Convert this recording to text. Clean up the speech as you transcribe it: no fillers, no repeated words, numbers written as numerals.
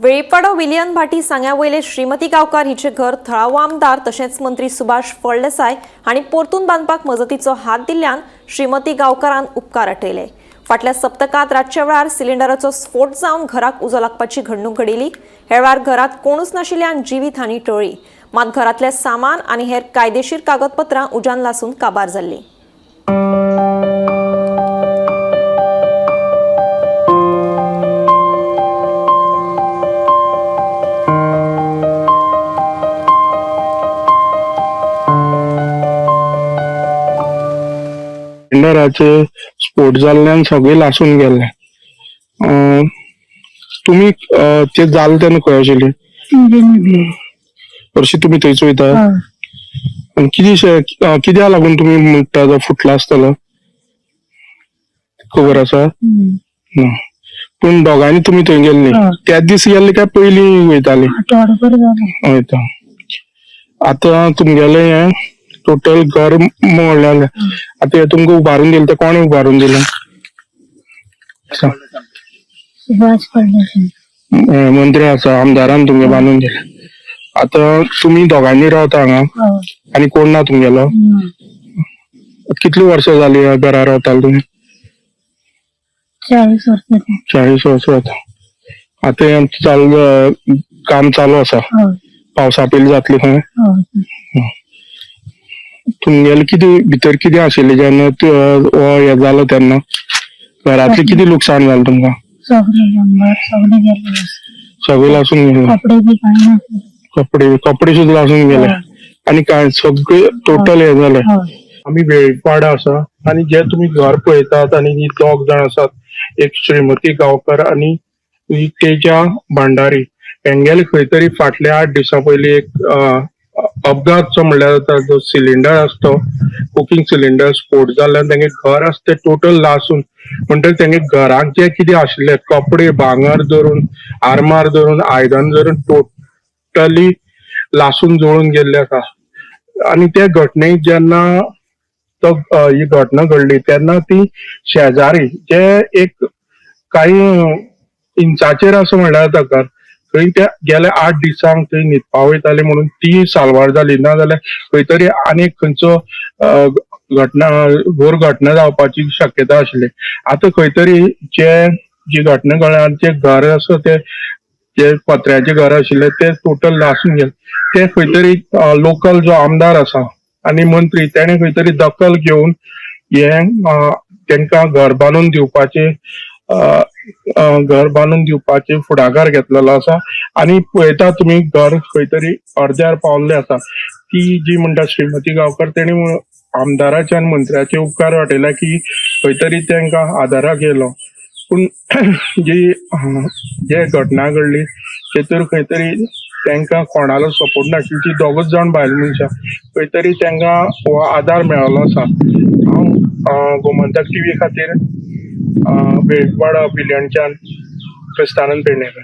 वेळीपाडो विलियन भाटी सांग्या वयले श्रीमती गांवकार हिचे घर थळावो आमदार तशेंच मंत्री सुभाष फळदेसाय हांणी परतून बांदपाक मजतीचो हात दिल्ल्यान श्रीमती गांवकारान उपकार आटयले। फाटल्या सप्तकांत रातच्या वेळार सिलिंडराचो स्फोट जावन घराक उजो लागपाची घडणूक घडिल्ली। हे वेळार घरात कोणूच नाशिल्ल्यान जिवीत हानी टळ्ळी, मात घरातले सामान आनी हेर कायदेशीर कागदपत्रां उज्यान लासून काबार जाल्लीं। सिलिंडराचे स्फोट जाल्ल्यान सगळे लासून गेले। तुम्ही ते जाल तेन्ना खंय आशिल्ले? हरशी तुम्ही थंयच वयता? आनी कित्याक लागून तुम्ही म्हणटा तो फुटला आसतलो खबर आसा? ना, पूण दोगांनी तुम्ही थंय गेल्ले त्याच दीस गेल्ले काय पयलीं वयताले? वयता। आता तुमगेले हे टोटल घर मोडलें, आता हे तुमकां उबारून दिलें ते कोणे उबारून दिलें? सुभाष फळदेसाय मंत्री आसा, आमदारान तुमगे बांदून दिलें। आता तुम्ही दोगांनी रावता हांगा आनी कोण ना तुमगेलो? कितली वर्सां जाली ह्या घरा रावताले तुमी? 40 वर्सां। 40 वर्सां जाता। आता हे काम चालू आसा, पावसा पयलीं जातली खंय? तुमगेले भितर कितें आशिल्लें जेन्ना हे जालो तेन्ना? घरातलें कितें लुकसाण जालें तुमकां? सगळें लासून गेलें। कपडे सुद्दां लासून गेले आनी काय सगळे टोटल हे जालें। आमी वेळीपाडा आसा आनी जे तुम्ही घर पळयतात आनी ही दोग जाण आसात, एक श्रीमती गांवकार आनी तेजा भांडारी, हेंगेले खंय तरी फाटल्या 8 दिसां पयलीं एक अपघात जो म्हणल्यार जाता, जो सिलिंडर आसा तो कुकिंग सिलिंडर स्फोट जाल्ल्यान तेंगे घर आसा ते टोटल लासून, म्हणटकीर तेंगे घराक जे कितें आशिल्ले कपडे भांगर धरून आरमार धरून आयदन धरून टोटली लासून जळून गेल्ले आसा। आनी त्या घटनेक जेन्ना ही घटना घडली तेन्ना ती शेजारी जे एक काही इंचाचेर असं म्हणल्यार जाता थंय त्या गेल्या 8 दिसांक थंय न्हिदपा वयताले म्हणून ती साल्वार जाली, ना जाल्यार खंय तरी आनीक खंयचो घोर घटना जावपाची शक्यता आशिल्ली। आता खंय तरी जी घटना घडल्या जे घर आसा ते जे पत्र्याचे घर आशिल्ले ते टोटल लासून गेले। ते खंय तरी लोकल जो आमदार आसा आनी मंत्री तेणे खंय तरी दखल घेवन हे तेंका घर बांदून दिवपाचे फुडाकार घेतलेलो आसा। आनी पळयता तुम्ही घर खंय तरी अर्द्यार पावल्ले आसा। ती जी म्हणटा श्रीमती गांवकार तेणी आमदाराचे आनी मंत्र्याचे उपकार वाटयला की खंय तरी तेंका आदाराक येयलो, पूण जे घटना घडली तेतूर खंय तरी तेंका कोणालो सपोर्ट नाशिल्लो। ती दोगूच जाण बायल मनशां, खंय तरी तेंका हो आदार मेळ्ळो आसा। हांव गोमंतक टीव्ही खातीर वेळीपाडा विलियनच्यान क्रिस्तानंद पेडणेकर।